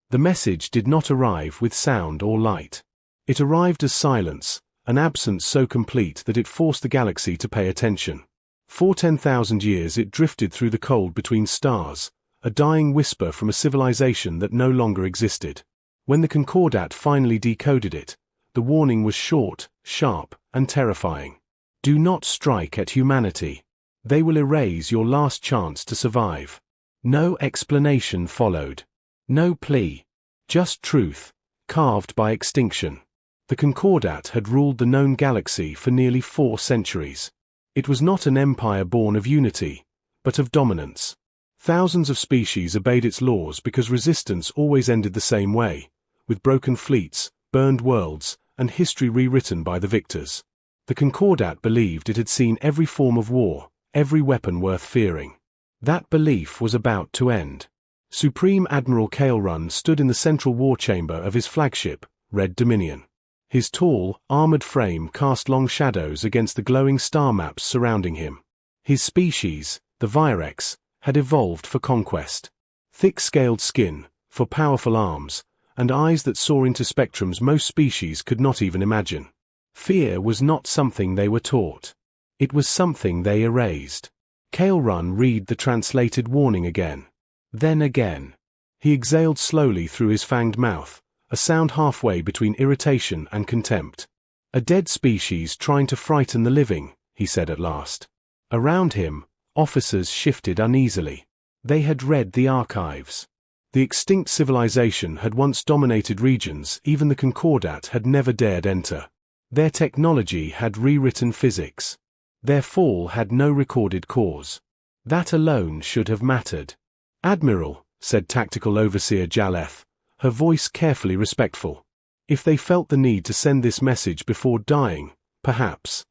The message did not arrive with sound or light. It arrived as silence, an absence so complete that it forced the galaxy to pay attention. For 10,000 years it drifted through the cold between stars, a dying whisper from a civilization that no longer existed. When the Concordat finally decoded it, the warning was short, sharp, and terrifying. Do not strike at humanity. They will erase your last chance to survive. No explanation followed. No plea. Just truth, carved by extinction. The Concordat had ruled the known galaxy for nearly 4 centuries. It was not an empire born of unity, but of dominance. Thousands of species obeyed its laws because resistance always ended the same way, with broken fleets, burned worlds, and history rewritten by the victors. The Concordat believed it had seen every form of war, every weapon worth fearing. That belief was about to end. Supreme Admiral Kael'Run stood in the central war chamber of his flagship, Red Dominion. His tall, armored frame cast long shadows against the glowing star maps surrounding him. His species, the Virex, had evolved for conquest. Thick-scaled skin, for powerful arms, and eyes that saw into spectrums most species could not even imagine. Fear was not something they were taught. It was something they erased. Kael'Run read the translated warning again. Then again. He exhaled slowly through his fanged mouth, a sound halfway between irritation and contempt. A dead species trying to frighten the living, he said at last. Around him, officers shifted uneasily. They had read the archives. The extinct civilization had once dominated regions even the Concordat had never dared enter. Their technology had rewritten physics. Their fall had no recorded cause. That alone should have mattered. Admiral, said Tactical Overseer Jaleth, her voice carefully respectful. If they felt the need to send this message before dying, perhaps.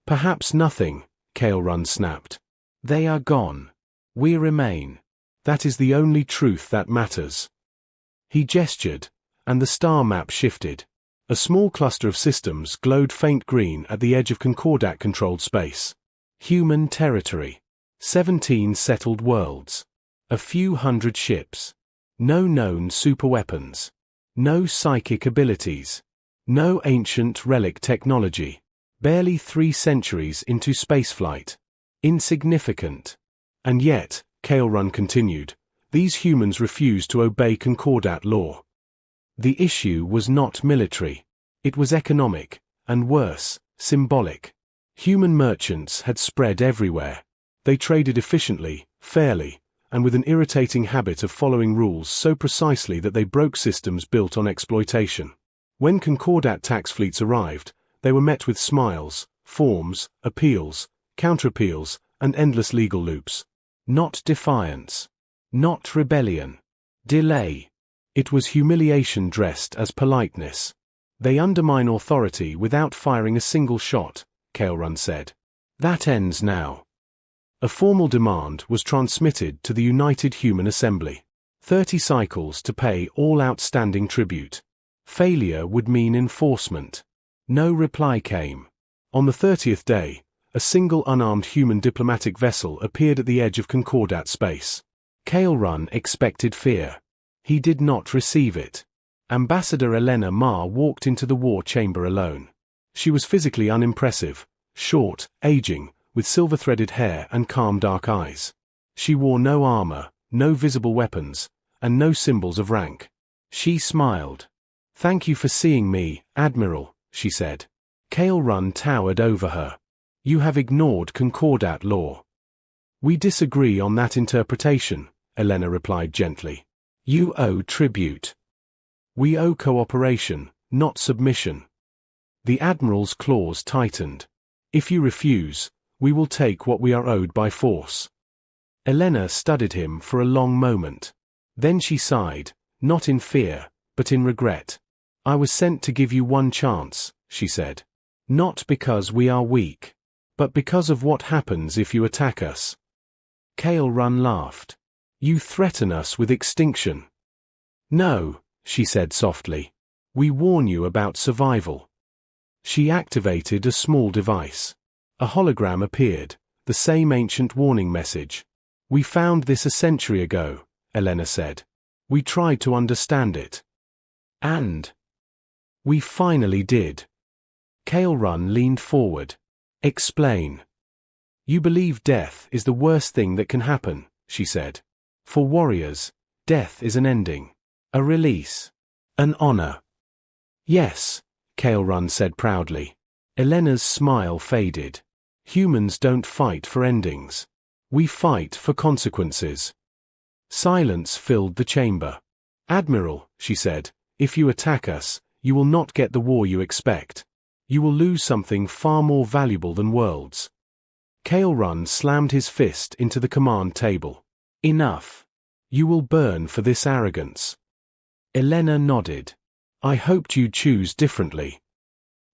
Perhaps nothing, Kael'Run snapped. They are gone. We remain. That is the only truth that matters. He gestured, and the star map shifted. A small cluster of systems glowed faint green at the edge of Concordat-controlled space. Human territory. 17 settled worlds. A few hundred ships. No known superweapons. No psychic abilities. No ancient relic technology. Barely 3 centuries into spaceflight. Insignificant. And yet, Kael'Run continued, these humans refused to obey Concordat law. The issue was not military. It was economic, and worse, symbolic. Human merchants had spread everywhere. They traded efficiently, fairly, and with an irritating habit of following rules so precisely that they broke systems built on exploitation. When Concordat tax fleets arrived, they were met with smiles, forms, appeals, counter-appeals, and endless legal loops. Not defiance. Not rebellion. Delay. It was humiliation dressed as politeness. They undermine authority without firing a single shot, Kael'Run said. That ends now. A formal demand was transmitted to the United Human Assembly. 30 cycles to pay all outstanding tribute. Failure would mean enforcement. No reply came. On the 30th day, a single unarmed human diplomatic vessel appeared at the edge of Concordat space. Kael'Run expected fear. He did not receive it. Ambassador Elena Ma walked into the war chamber alone. She was physically unimpressive, short, aging, with silver-threaded hair and calm dark eyes. She wore no armor, no visible weapons, and no symbols of rank. She smiled. "Thank you for seeing me, Admiral," she said. Kael'Run towered over her. "You have ignored Concordat law." "We disagree on that interpretation," Elena replied gently. "You owe tribute. We owe cooperation, not submission." The Admiral's claws tightened. "If you refuse, we will take what we are owed by force." Elena studied him for a long moment. Then she sighed, not in fear, but in regret. "I was sent to give you one chance," she said. "Not because we are weak, but because of what happens if you attack us." Kael'Run laughed. "You threaten us with extinction." "No," she said softly. "We warn you about survival." She activated a small device. A hologram appeared, the same ancient warning message. "We found this a century ago," Elena said. We tried to understand it. And we finally did. Kale Run leaned forward. Explain. You believe death is the worst thing that can happen, she said. For warriors, death is an ending. A release. An honor. Yes, Kale Run said proudly. Elena's smile faded. Humans don't fight for endings. We fight for consequences. Silence filled the chamber. Admiral, she said, if you attack us, you will not get the war you expect. You will lose something far more valuable than worlds. Kale Run slammed his fist into the command table. Enough. You will burn for this arrogance. Elena nodded. I hoped you'd choose differently.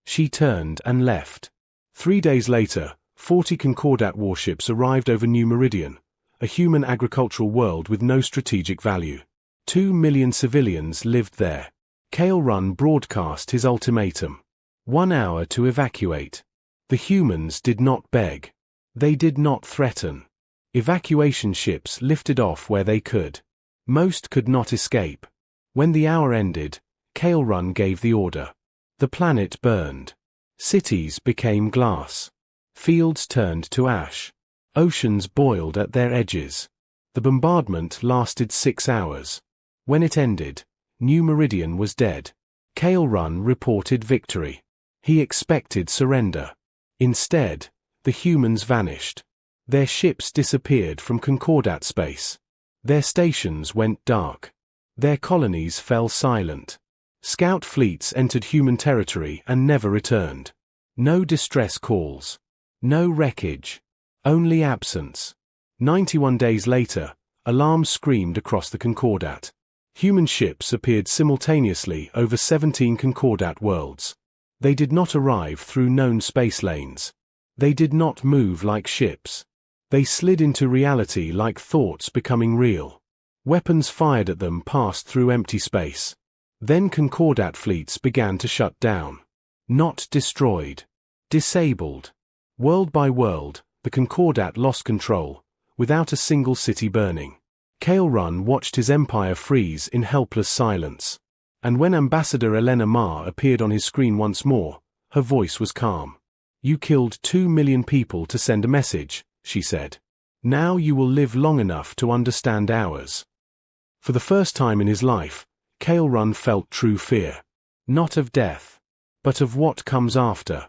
She turned and left. 3 days later, 40 Concordat warships arrived over New Meridian, a human agricultural world with no strategic value. 2 million civilians lived there. Kale Run broadcast his ultimatum. 1 hour to evacuate. The humans did not beg. They did not threaten. Evacuation ships lifted off where they could. Most could not escape. When the hour ended, Kale Run gave the order. The planet burned. Cities became glass. Fields turned to ash. Oceans boiled at their edges. The bombardment lasted 6 hours. When it ended, New Meridian was dead. Kale Run reported victory. He expected surrender. Instead, the humans vanished. Their ships disappeared from Concordat space. Their stations went dark. Their colonies fell silent. Scout fleets entered human territory and never returned. No distress calls. No wreckage. Only absence. 91 days later, alarms screamed across the Concordat. Human ships appeared simultaneously over 17 Concordat worlds. They did not arrive through known space lanes. They did not move like ships. They slid into reality like thoughts becoming real. Weapons fired at them passed through empty space. Then Concordat fleets began to shut down. Not destroyed. Disabled. World by world, the Concordat lost control, without a single city burning. Kale Run watched his empire freeze in helpless silence. And when Ambassador Elena Ma appeared on his screen once more, her voice was calm. You killed 2 million people to send a message, she said. Now you will live long enough to understand ours. For the first time in his life, Kale Run felt true fear. Not of death, but of what comes after.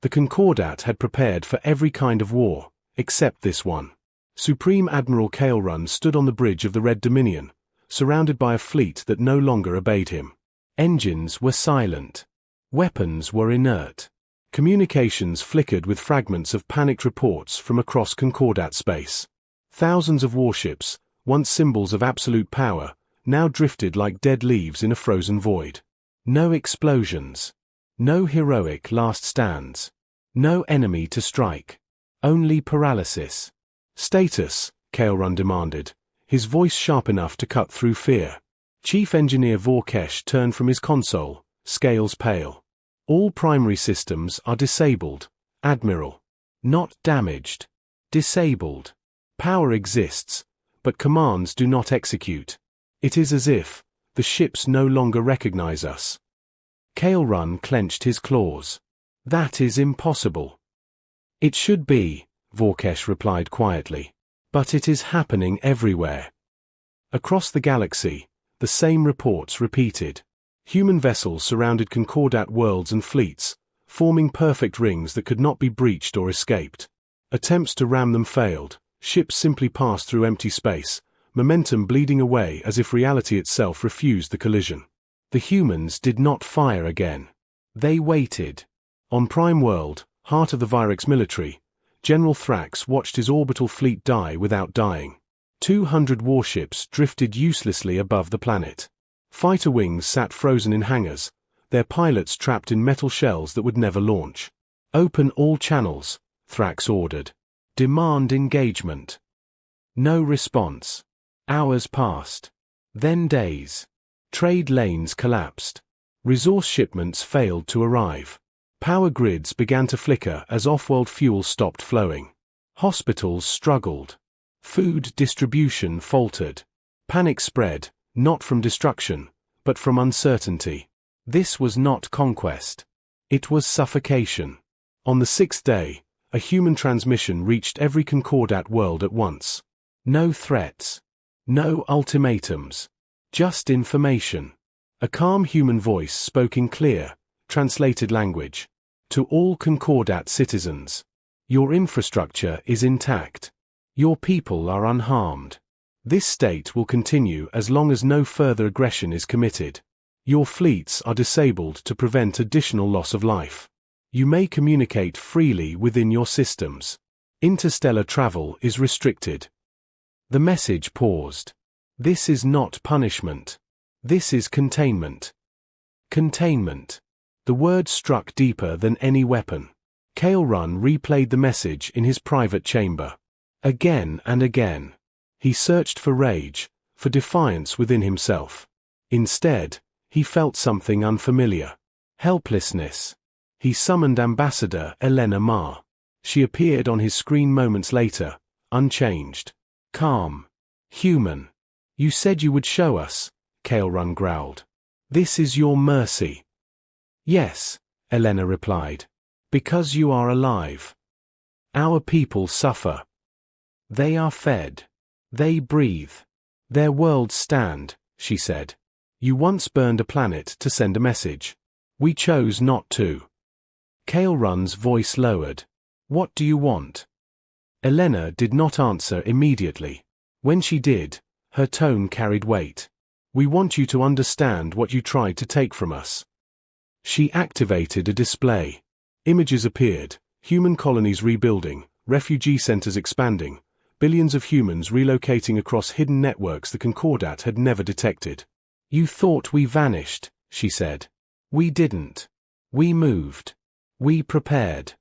The Concordat had prepared for every kind of war, except this one. Supreme Admiral Kale Run stood on the bridge of the Red Dominion, surrounded by a fleet that no longer obeyed him. Engines were silent. Weapons were inert. Communications flickered with fragments of panicked reports from across Concordat space. Thousands of warships, once symbols of absolute power, now drifted like dead leaves in a frozen void. No explosions. No heroic last stands. No enemy to strike. Only paralysis. Status, Kale Run demanded, his voice sharp enough to cut through fear. Chief Engineer Vorkesh turned from his console, scales pale. All primary systems are disabled, Admiral. Not damaged. Disabled. Power exists, but commands do not execute. It is as if the ships no longer recognize us. Kale Run clenched his claws. That is impossible. It should be, Vorkesh replied quietly. But it is happening everywhere. Across the galaxy, the same reports repeated. Human vessels surrounded Concordat worlds and fleets, forming perfect rings that could not be breached or escaped. Attempts to ram them failed. Ships simply passed through empty space, momentum bleeding away as if reality itself refused the collision. The humans did not fire again. They waited. On Prime World, heart of the Virex military, General Thrax watched his orbital fleet die without dying. 200 warships drifted uselessly above the planet. Fighter wings sat frozen in hangars, their pilots trapped in metal shells that would never launch. Open all channels, Thrax ordered. Demand engagement. No response. Hours passed. Then days. Trade lanes collapsed. Resource shipments failed to arrive. Power grids began to flicker as off-world fuel stopped flowing. Hospitals struggled. Food distribution faltered. Panic spread, not from destruction, but from uncertainty. This was not conquest. It was suffocation. On the sixth day, a human transmission reached every Concordat world at once. No threats. No ultimatums. Just information. A calm human voice spoke in clear, translated language. To all Concordat citizens. Your infrastructure is intact. Your people are unharmed. This state will continue as long as no further aggression is committed. Your fleets are disabled to prevent additional loss of life. You may communicate freely within your systems. Interstellar travel is restricted. The message paused. This is not punishment. This is containment. Containment. The word struck deeper than any weapon. Kale Run replayed the message in his private chamber. Again and again. He searched for rage, for defiance within himself. Instead, he felt something unfamiliar. Helplessness. He summoned Ambassador Elena Ma. She appeared on his screen moments later, unchanged. Calm. Human. You said you would show us, Kale Run growled. This is your mercy. Yes, Elena replied. Because you are alive. Our people suffer. They are fed. They breathe. Their worlds stand, she said. You once burned a planet to send a message. We chose not to. Kale Run's voice lowered. What do you want? Elena did not answer immediately. When she did, her tone carried weight. We want you to understand what you tried to take from us. She activated a display. Images appeared, human colonies rebuilding, refugee centers expanding, billions of humans relocating across hidden networks the Concordat had never detected. You thought we vanished, she said. We didn't. We moved. We prepared.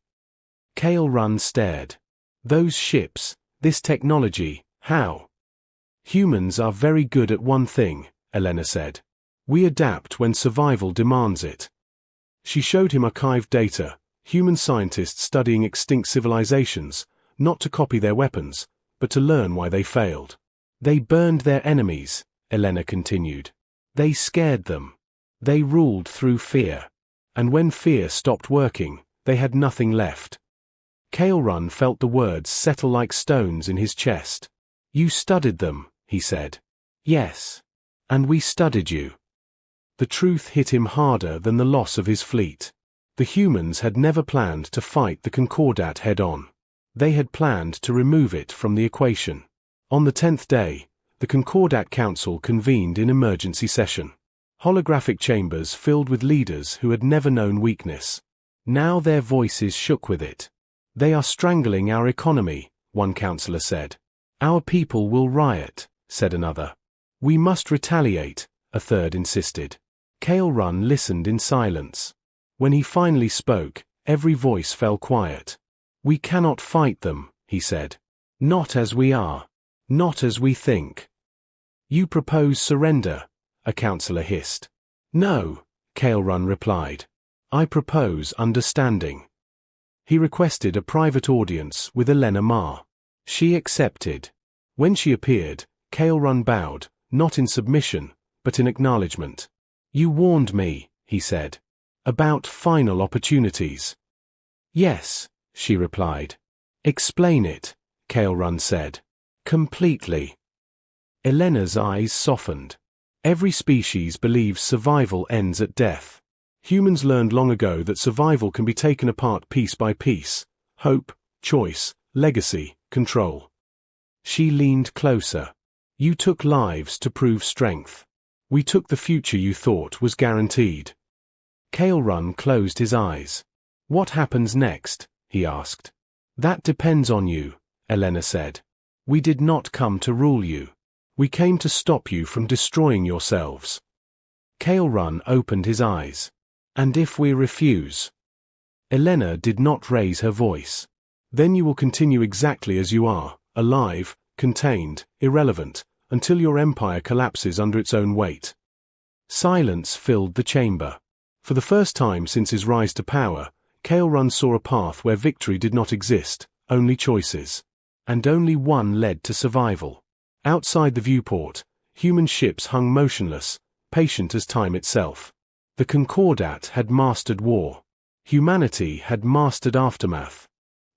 Kale Run stared. Those ships, this technology, how? Humans are very good at one thing, Elena said. We adapt when survival demands it. She showed him archived data, human scientists studying extinct civilizations, not to copy their weapons, but to learn why they failed. They burned their enemies, Elena continued. They scared them. They ruled through fear. And when fear stopped working, they had nothing left. Kale Run felt the words settle like stones in his chest. You studied them, he said. Yes. And we studied you. The truth hit him harder than the loss of his fleet. The humans had never planned to fight the Concordat head-on. They had planned to remove it from the equation. On the 10th day, the Concordat Council convened in emergency session. Holographic chambers filled with leaders who had never known weakness. Now their voices shook with it. They are strangling our economy, one counselor said. Our people will riot, said another. We must retaliate, a third insisted. Kale Run listened in silence. When he finally spoke, every voice fell quiet. We cannot fight them, he said. Not as we are. Not as we think. You propose surrender, a counselor hissed. No, Kale Run replied. I propose understanding. He requested a private audience with Elena Ma. She accepted. When she appeared, Kale Run bowed, not in submission, but in acknowledgement. You warned me, he said. About final opportunities. Yes, she replied. Explain it, Kale Run said. Completely. Elena's eyes softened. Every species believes survival ends at death. Humans learned long ago that survival can be taken apart piece by piece. Hope, choice, legacy, control. She leaned closer. You took lives to prove strength. We took the future you thought was guaranteed. Kale Run closed his eyes. What happens next? He asked. That depends on you, Elena said. We did not come to rule you. We came to stop you from destroying yourselves. Kale Run opened his eyes. And if we refuse? Elena did not raise her voice. Then you will continue exactly as you are, alive, contained, irrelevant, until your empire collapses under its own weight. Silence filled the chamber. For the first time since his rise to power, Kale Run saw a path where victory did not exist, only choices. And only one led to survival. Outside the viewport, human ships hung motionless, patient as time itself. The Concordat had mastered war. Humanity had mastered aftermath.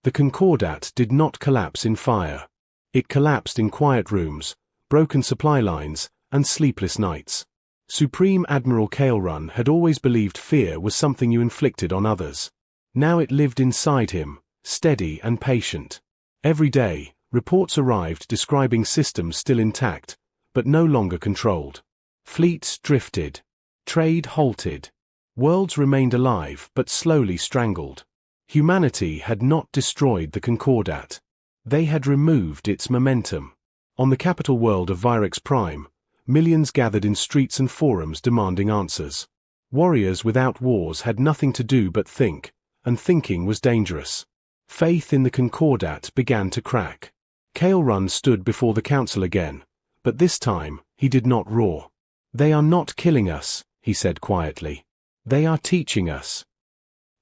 The Concordat did not collapse in fire. It collapsed in quiet rooms, broken supply lines, and sleepless nights. Supreme Admiral Kael'Run had always believed fear was something you inflicted on others. Now it lived inside him, steady and patient. Every day, reports arrived describing systems still intact, but no longer controlled. Fleets drifted. Trade halted. Worlds remained alive but slowly strangled. Humanity had not destroyed the Concordat. They had removed its momentum. On the capital world of Virex Prime, millions gathered in streets and forums demanding answers. Warriors without wars had nothing to do but think, and thinking was dangerous. Faith in the Concordat began to crack. Kael'Run stood before the council again, but this time, he did not roar. "They are not killing us," he said quietly. "They are teaching us."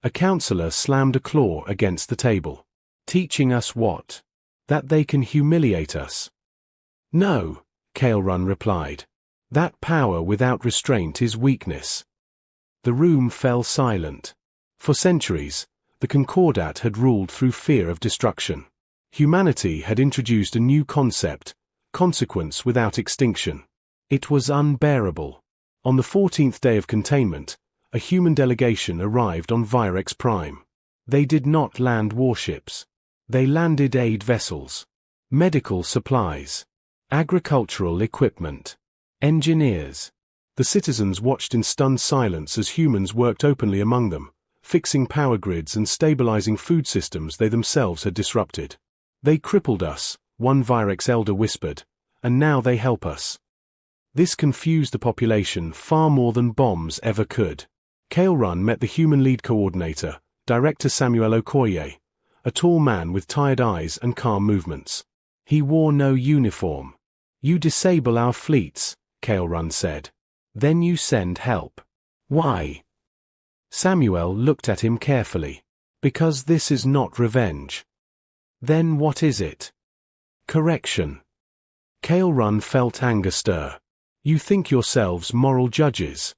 A councillor slammed a claw against the table. "Teaching us what? That they can humiliate us." "No," Kael'Run replied. "That power without restraint is weakness." The room fell silent. For centuries, the Concordat had ruled through fear of destruction. Humanity had introduced a new concept, consequence without extinction. It was unbearable. On the 14th day of containment, a human delegation arrived on Virex Prime. They did not land warships. They landed aid vessels, medical supplies, agricultural equipment, engineers. The citizens watched in stunned silence as humans worked openly among them, fixing power grids and stabilizing food systems they themselves had disrupted. "They crippled us," one Virex elder whispered, "and now they help us." This confused the population far more than bombs ever could. Kael'Run met the human lead coordinator, Director Samuel Okoye, a tall man with tired eyes and calm movements. He wore no uniform. "You disable our fleets," Kael'Run said. "Then you send help. Why?" Samuel looked at him carefully. "Because this is not revenge." "Then what is it?" "Correction." Kael'Run felt anger stir. "You think yourselves moral judges?"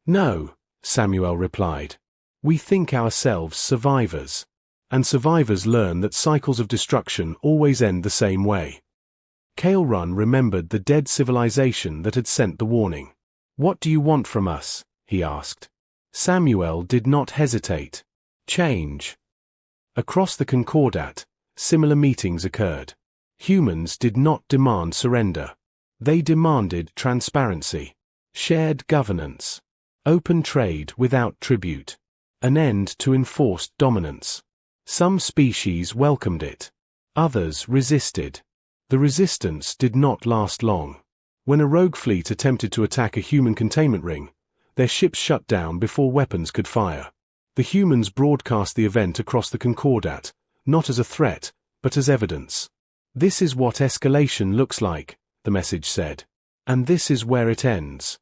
"No," Samuel replied. "We think ourselves survivors. And survivors learn that cycles of destruction always end the same way." Kael'Run remembered the dead civilization that had sent the warning. "What do you want from us?" he asked. Samuel did not hesitate. "Change." Across the Concordat, similar meetings occurred. Humans did not demand surrender. They demanded transparency, shared governance, open trade without tribute, an end to enforced dominance. Some species welcomed it. Others resisted. The resistance did not last long. When a rogue fleet attempted to attack a human containment ring, their ships shut down before weapons could fire. The humans broadcast the event across the Concordat, not as a threat, but as evidence. "This is what escalation looks like," the message said. "And this is where it ends.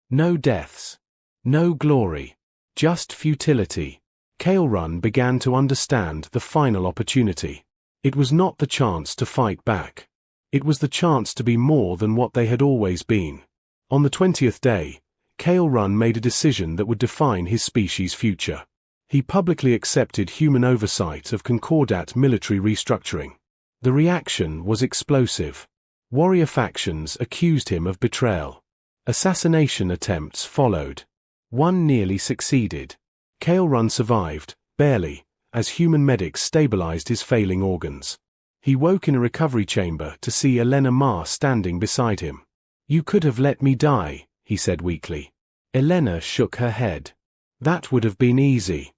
No deaths. No glory. Just futility." Kael'Run began to understand the final opportunity. It was not the chance to fight back. It was the chance to be more than what they had always been. On the 20th day, Kael'Run made a decision that would define his species' future. He publicly accepted human oversight of Concordat military restructuring. The reaction was explosive. Warrior factions accused him of betrayal. Assassination attempts followed. One nearly succeeded. Kael'Run survived, barely, as human medics stabilized his failing organs. He woke in a recovery chamber to see Elena Ma standing beside him. "You could have let me die," he said weakly. Elena shook her head. "That would have been easy."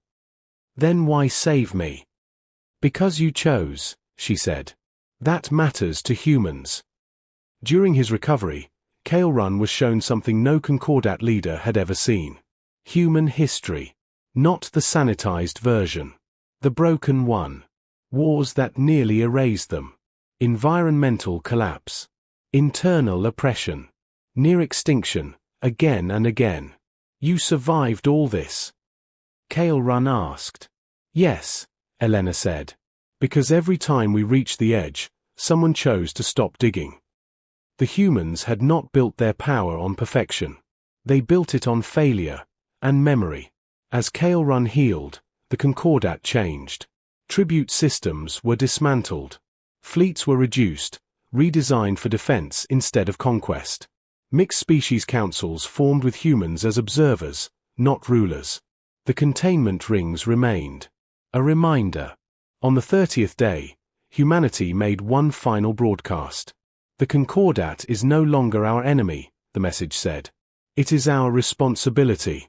"Then why save me?" "Because you chose," she said. "That matters to humans." During his recovery, Kael'Run was shown something no Concordat leader had ever seen. Human history. Not the sanitized version. The broken one. Wars that nearly erased them. Environmental collapse. Internal oppression. Near extinction, again and again. "You survived all this?" Kael'Run asked. "Yes," Elena said. "Because every time we reached the edge, someone chose to stop digging." The humans had not built their power on perfection. They built it on failure and memory. As Kale Run healed, the Concordat changed. Tribute systems were dismantled. Fleets were reduced, redesigned for defense instead of conquest. Mixed species councils formed with humans as observers, not rulers. The containment rings remained. A reminder. On the 30th day, humanity made one final broadcast. The Concordat is no longer our enemy, the message said. It is our responsibility.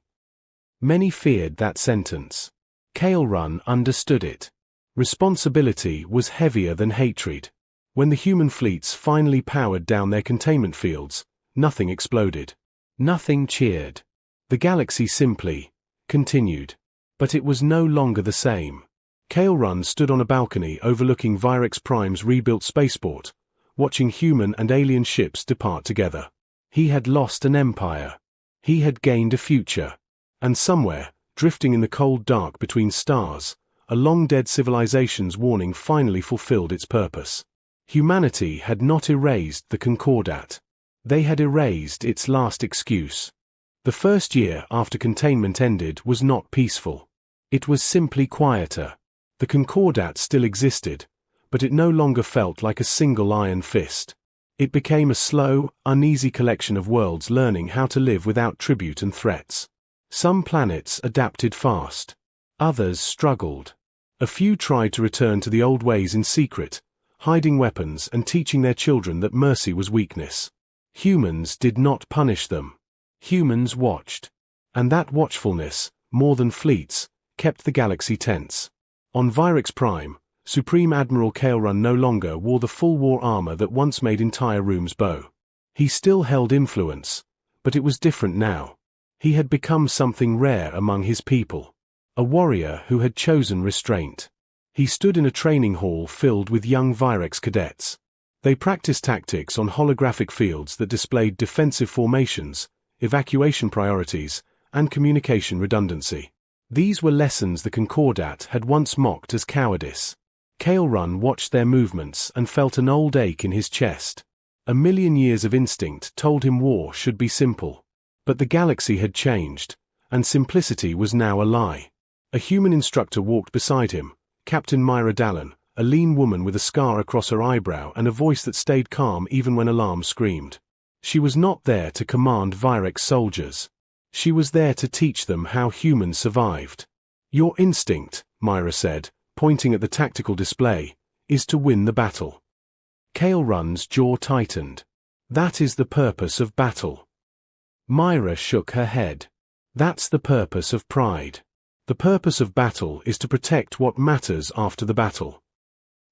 Many feared that sentence. Kale Run understood it. Responsibility was heavier than hatred. When the human fleets finally powered down their containment fields, nothing exploded. Nothing cheered. The galaxy simply continued. But it was no longer the same. Kale Run stood on a balcony overlooking Virex Prime's rebuilt spaceport, watching human and alien ships depart together. He had lost an empire. He had gained a future. And somewhere, drifting in the cold dark between stars, a long-dead civilization's warning finally fulfilled its purpose. Humanity had not erased the Concordat. They had erased its last excuse. The first year after containment ended was not peaceful. It was simply quieter. The Concordat still existed, but it no longer felt like a single iron fist. It became a slow, uneasy collection of worlds learning how to live without tribute and threats. Some planets adapted fast. Others struggled. A few tried to return to the old ways in secret, hiding weapons and teaching their children that mercy was weakness. Humans did not punish them. Humans watched. And that watchfulness, more than fleets, kept the galaxy tense. On Virex Prime, Supreme Admiral Kale Run no longer wore the full war armor that once made entire rooms bow. He still held influence, but it was different now. He had become something rare among his people. A warrior who had chosen restraint. He stood in a training hall filled with young Virex cadets. They practiced tactics on holographic fields that displayed defensive formations, evacuation priorities, and communication redundancy. These were lessons the Concordat had once mocked as cowardice. Kale Run watched their movements and felt an old ache in his chest. A million years of instinct told him war should be simple. But the galaxy had changed, and simplicity was now a lie. A human instructor walked beside him, Captain Myra Dallon, a lean woman with a scar across her eyebrow and a voice that stayed calm even when alarm screamed. She was not there to command Virex soldiers. She was there to teach them how humans survived. Your instinct, Myra said, pointing at the tactical display, is to win the battle. Kale Run's jaw tightened. That is the purpose of battle. Myra shook her head. That's the purpose of pride. The purpose of battle is to protect what matters after the battle.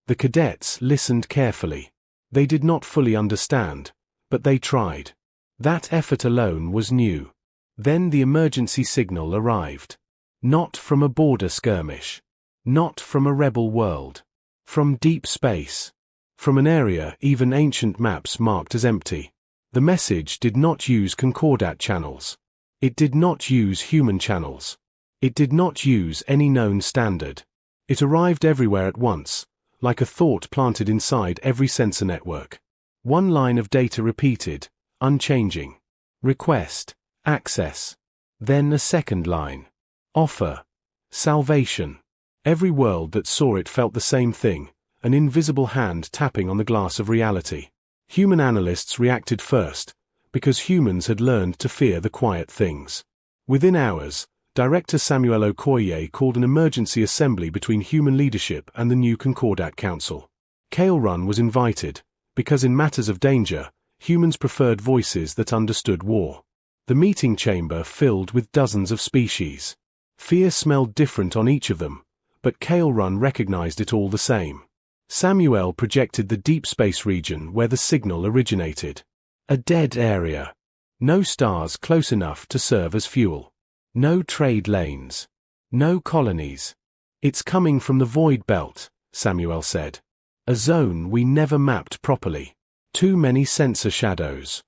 The cadets listened carefully. They did not fully understand, but they tried. That effort alone was new. Then the emergency signal arrived. Not from a border skirmish. Not from a rebel world. From deep space. From an area even ancient maps marked as empty. The message did not use Concordat channels. It did not use human channels. It did not use any known standard. It arrived everywhere at once, like a thought planted inside every sensor network. One line of data repeated, unchanging. Request, access. Then a second line. Offer, salvation. Every world that saw it felt the same thing, an invisible hand tapping on the glass of reality. Human analysts reacted first, because humans had learned to fear the quiet things. Within hours, Director Samuel Okoye called an emergency assembly between human leadership and the new Concordat Council. Kale Run was invited, because in matters of danger, humans preferred voices that understood war. The meeting chamber filled with dozens of species. Fear smelled different on each of them, but Kale Run recognized it all the same. Samuel projected the deep space region where the signal originated. A dead area. No stars close enough to serve as fuel. No trade lanes. No colonies. It's coming from the void belt, Samuel said. A zone we never mapped properly. Too many sensor shadows.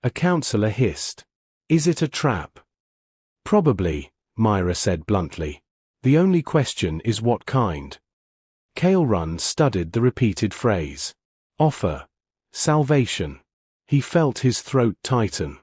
A counselor hissed. Is it a trap? Probably, Myra said bluntly. The only question is what kind. Kale Run studied the repeated phrase. Offer. Salvation. He felt his throat tighten.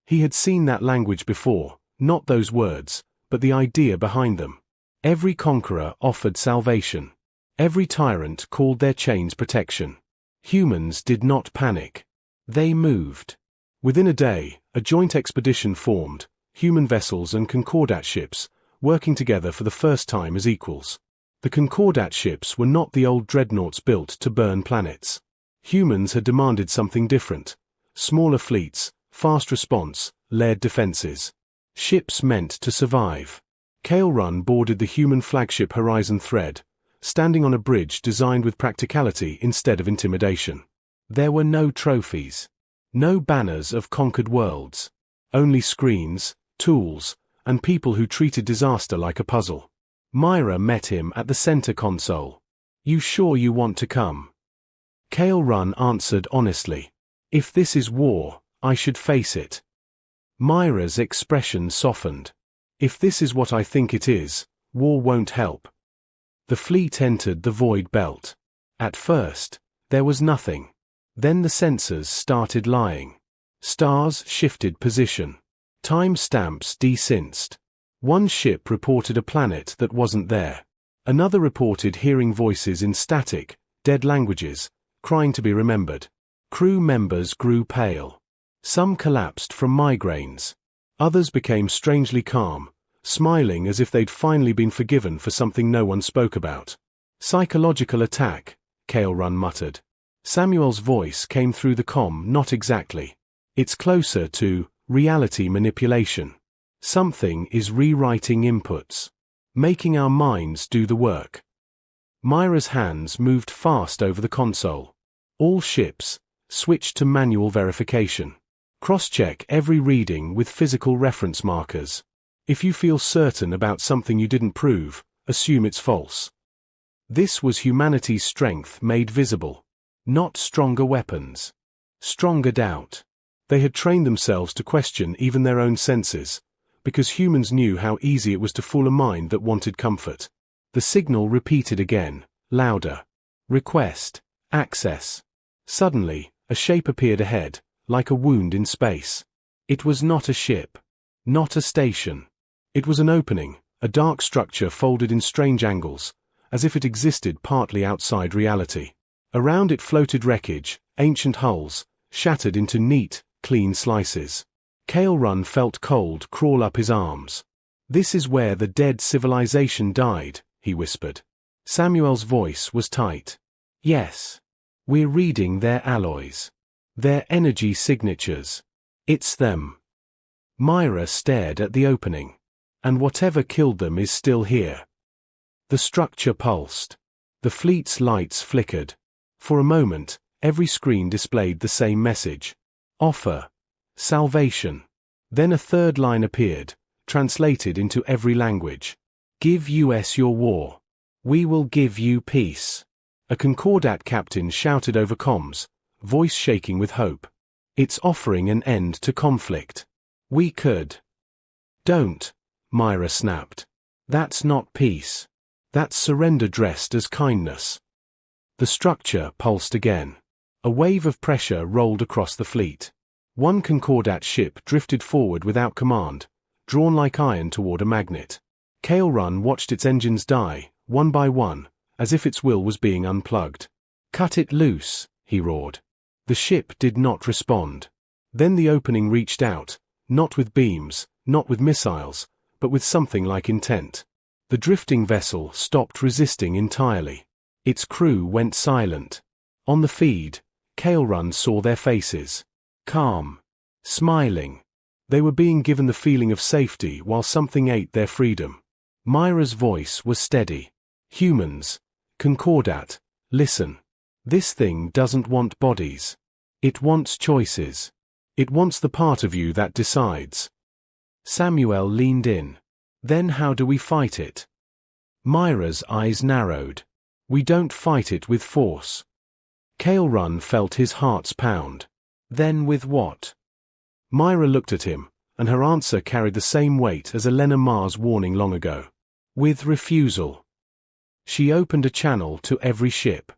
He had seen that language before, not those words, but the idea behind them. Every conqueror offered salvation. Every tyrant called their chains protection. Humans did not panic. They moved. Within a day, a joint expedition formed, human vessels and Concordat ships, working together for the first time as equals. The Concordat ships were not the old dreadnoughts built to burn planets. Humans had demanded something different. Smaller fleets, fast response, layered defenses. Ships meant to survive. Kale Run boarded the human flagship Horizon Thread, standing on a bridge designed with practicality instead of intimidation. There were no trophies. No banners of conquered worlds. Only screens, tools, and people who treated disaster like a puzzle. Myra met him at the center console. "You sure you want to come?" Kale Run answered honestly. "If this is war, I should face it." Myra's expression softened. "If this is what I think it is, war won't help." The fleet entered the void belt. At first, there was nothing. Then the sensors started lying. Stars shifted position. Time stamps desynced. One ship reported a planet that wasn't there. Another reported hearing voices in static, dead languages, crying to be remembered. Crew members grew pale. Some collapsed from migraines. Others became strangely calm, smiling as if they'd finally been forgiven for something no one spoke about. "Psychological attack," Kale Run muttered. Samuel's voice came through the comm. "Not exactly. It's closer to reality manipulation. Something is rewriting inputs, making our minds do the work." Myra's hands moved fast over the console. "All ships, switch to manual verification. Cross-check every reading with physical reference markers. If you feel certain about something you didn't prove, assume it's false." This was humanity's strength made visible. Not stronger weapons. Stronger doubt. They had trained themselves to question even their own senses, because humans knew how easy it was to fool a mind that wanted comfort. The signal repeated again, louder. "Request. Access." Suddenly, a shape appeared ahead, like a wound in space. It was not a ship. Not a station. It was an opening, a dark structure folded in strange angles, as if it existed partly outside reality. Around it floated wreckage, ancient hulls, shattered into neat, clean slices. Kale Run felt cold crawl up his arms. "This is where the dead civilization died," he whispered. Samuel's voice was tight. "Yes. We're reading their alloys. Their energy signatures. It's them." Myra stared at the opening. "And whatever killed them is still here." The structure pulsed. The fleet's lights flickered. For a moment, every screen displayed the same message. Offer. Salvation. Then a third line appeared, translated into every language. "Give US your war. We will give you peace." A Concordat captain shouted over comms, voice shaking with hope. "It's offering an end to conflict. We could." "Don't," Myra snapped. "That's not peace. That's surrender dressed as kindness." The structure pulsed again. A wave of pressure rolled across the fleet. One Concordat ship drifted forward without command, drawn like iron toward a magnet. Kale Run watched its engines die, one by one, as if its will was being unplugged. "Cut it loose," he roared. The ship did not respond. Then the opening reached out, not with beams, not with missiles, but with something like intent. The drifting vessel stopped resisting entirely. Its crew went silent. On the feed, Kale Run saw their faces. Calm. Smiling. They were being given the feeling of safety while something ate their freedom. Myra's voice was steady. "Humans. Concordat. Listen. This thing doesn't want bodies. It wants choices. It wants the part of you that decides." Samuel leaned in. "Then how do we fight it?" Myra's eyes narrowed. "We don't fight it with force." Kale Run felt his heart's pound. "Then with what?" Myra looked at him, and her answer carried the same weight as Elena Mar's warning long ago. "With refusal." She opened a channel to every ship.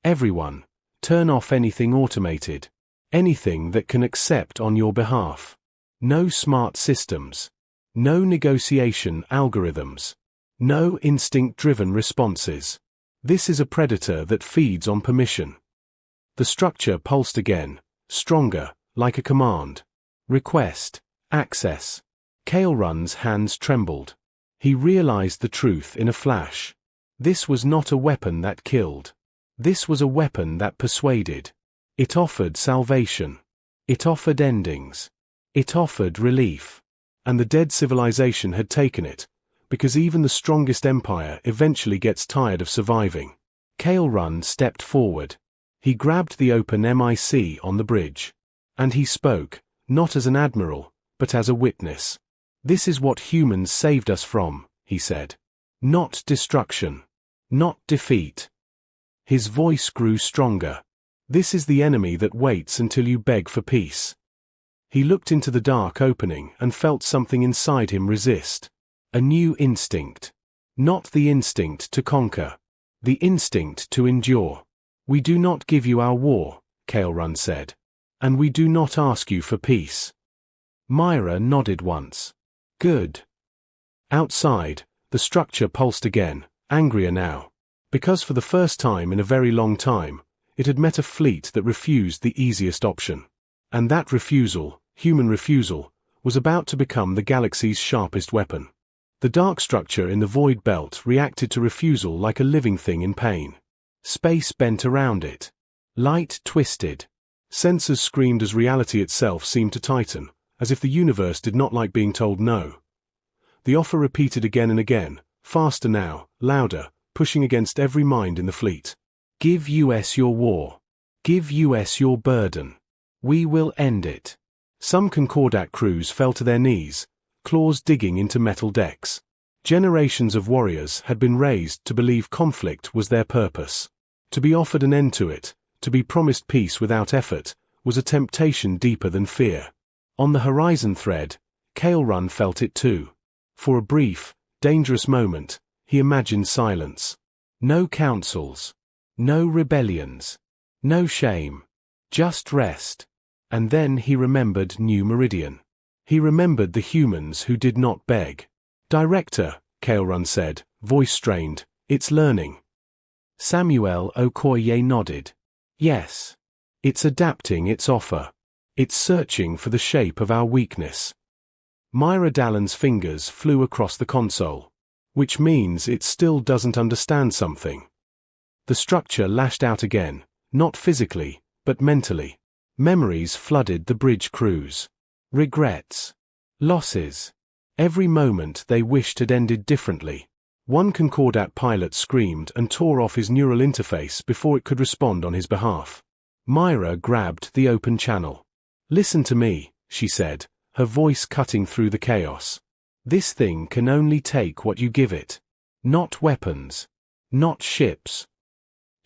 "Everyone, turn off anything automated. Anything that can accept on your behalf. No smart systems. No negotiation algorithms. No instinct-driven responses. This is a predator that feeds on permission. The structure pulsed again, stronger, like a command. Request. Access. Kael'Run's hands trembled. He realized the truth in a flash. This was not a weapon that killed. This was a weapon that persuaded. It offered salvation. It offered endings. It offered relief. And the dead civilization had taken it, because even the strongest empire eventually gets tired of surviving. Kael'Run stepped forward. He grabbed the open mic on the bridge. And he spoke, not as an admiral, but as a witness. This is what humans saved us from, he said. Not destruction. Not defeat. His voice grew stronger. This is the enemy that waits until you beg for peace. He looked into the dark opening and felt something inside him resist. A new instinct. Not the instinct to conquer. The instinct to endure. We do not give you our war, Kael'Run said. And we do not ask you for peace. Myra nodded once. Good. Outside, the structure pulsed again, angrier now. Because for the first time in a very long time, it had met a fleet that refused the easiest option. And that refusal, human refusal, was about to become the galaxy's sharpest weapon. The dark structure in the void belt reacted to refusal like a living thing in pain. Space bent around it. Light twisted. Sensors screamed as reality itself seemed to tighten, as if the universe did not like being told no. The offer repeated again and again, faster now, louder, pushing against every mind in the fleet. Give US your war. Give US your burden. We will end it. Some Concordat crews fell to their knees, claws digging into metal decks. Generations of warriors had been raised to believe conflict was their purpose. To be offered an end to it, to be promised peace without effort, was a temptation deeper than fear. On the horizon thread, Kael'Run felt it too. For a brief, dangerous moment, he imagined silence. No councils. No rebellions. No shame. Just rest. And then he remembered New Meridian. He remembered the humans who did not beg. Director, Kael'Run said, voice strained, it's learning. Samuel Okoye nodded. Yes. It's adapting its offer. It's searching for the shape of our weakness. Myra Dallon's fingers flew across the console. Which means it still doesn't understand something. The structure lashed out again, not physically, but mentally. Memories flooded the bridge crews. Regrets. Losses. Every moment they wished had ended differently. One Concordat pilot screamed and tore off his neural interface before it could respond on his behalf. Myra grabbed the open channel. Listen to me, she said, her voice cutting through the chaos. This thing can only take what you give it. Not weapons. Not ships.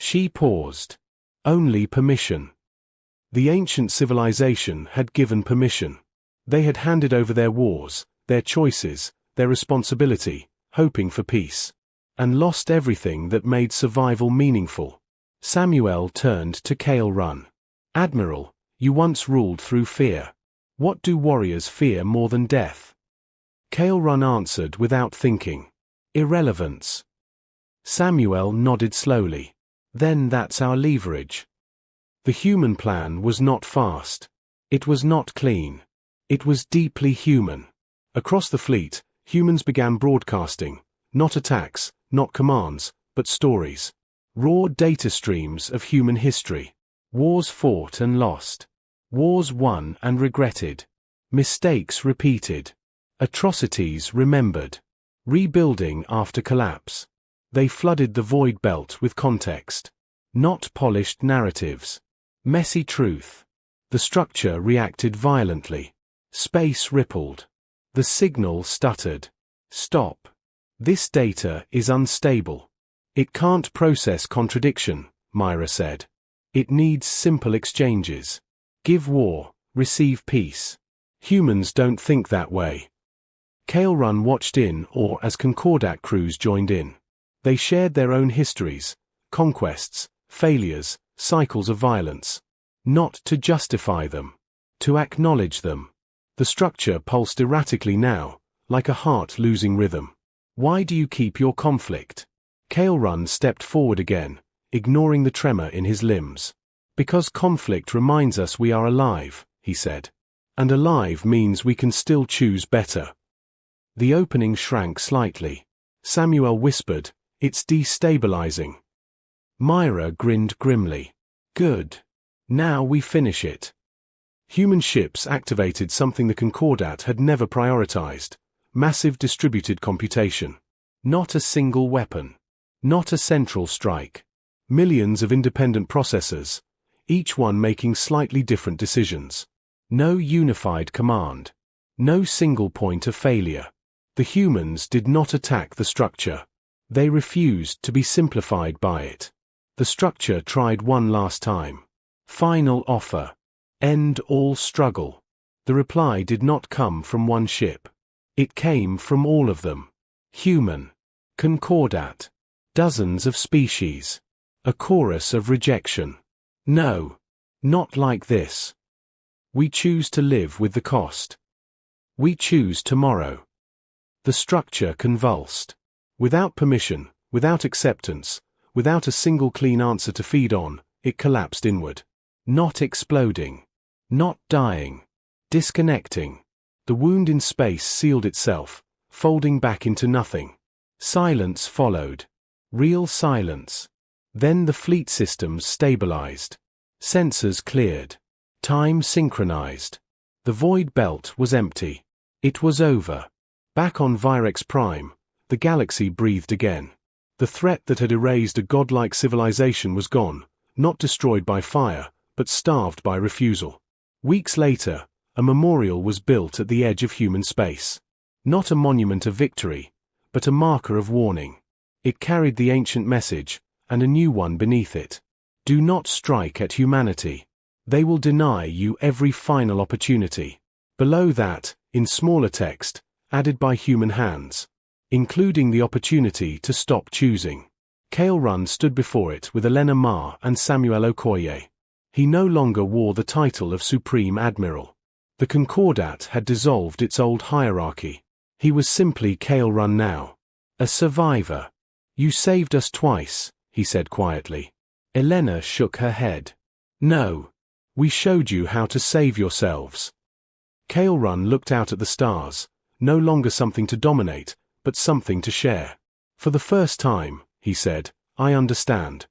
She paused. Only permission. The ancient civilization had given permission. They had handed over their wars, their choices, their responsibility, hoping for peace. And lost everything that made survival meaningful. Samuel turned to Kael'Run. Admiral, you once ruled through fear. What do warriors fear more than death? Kael'Run answered without thinking. Irrelevance. Samuel nodded slowly. Then that's our leverage. The human plan was not fast. It was not clean. It was deeply human. Across the fleet, humans began broadcasting, not attacks, not commands, but stories. Raw data streams of human history. Wars fought and lost. Wars won and regretted. Mistakes repeated. Atrocities remembered. Rebuilding after collapse. They flooded the void belt with context. Not polished narratives. Messy truth. The structure reacted violently. Space rippled. The signal stuttered. Stop. This data is unstable. It can't process contradiction, Myra said. It needs simple exchanges. Give war, receive peace. Humans don't think that way. Kael'Run watched in awe as Concordat crews joined in. They shared their own histories, conquests, failures, cycles of violence. Not to justify them. To acknowledge them. The structure pulsed erratically now, like a heart losing rhythm. Why do you keep your conflict? Kael'Run stepped forward again, ignoring the tremor in his limbs. Because conflict reminds us we are alive, he said. And alive means we can still choose better. The opening shrank slightly. Samuel whispered, "It's destabilizing." Myra grinned grimly. "Good. Now we finish it." Human ships activated something the Concordat had never prioritized: massive distributed computation. Not a single weapon. Not a central strike. Millions of independent processors, each one making slightly different decisions. No unified command. No single point of failure. The humans did not attack the structure. They refused to be simplified by it. The structure tried one last time. Final offer. End all struggle. The reply did not come from one ship. It came from all of them. Human. Concordat. Dozens of species. A chorus of rejection. No. Not like this. We choose to live with the cost. We choose tomorrow. The structure convulsed. Without permission, without acceptance, without a single clean answer to feed on, it collapsed inward. Not exploding. Not dying. Disconnecting. The wound in space sealed itself, folding back into nothing. Silence followed. Real silence. Then the fleet systems stabilized. Sensors cleared. Time synchronized. The void belt was empty. It was over. Back on Virex Prime, the galaxy breathed again. The threat that had erased a godlike civilization was gone, not destroyed by fire, but starved by refusal. Weeks later, a memorial was built at the edge of human space. Not a monument of victory, but a marker of warning. It carried the ancient message, and a new one beneath it. Do not strike at humanity. They will deny you every final opportunity. Below that, in smaller text, added by human hands, including the opportunity to stop choosing. Kael'Run stood before it with Elena Ma and Samuel Okoye. He no longer wore the title of Supreme Admiral. The Concordat had dissolved its old hierarchy. He was simply Kael'Run now. A survivor. You saved us twice, he said quietly. Elena shook her head. No. We showed you how to save yourselves. Kael'Run looked out at the stars, no longer something to dominate, but something to share. For the first time, he said, I understand.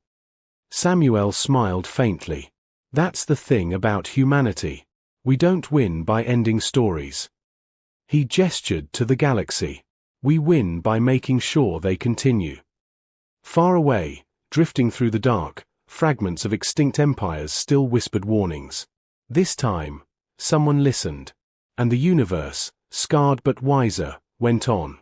Samuel smiled faintly. That's the thing about humanity. We don't win by ending stories. He gestured to the galaxy. We win by making sure they continue. Far away, drifting through the dark, fragments of extinct empires still whispered warnings. This time, someone listened. And the universe, scarred but wiser, went on.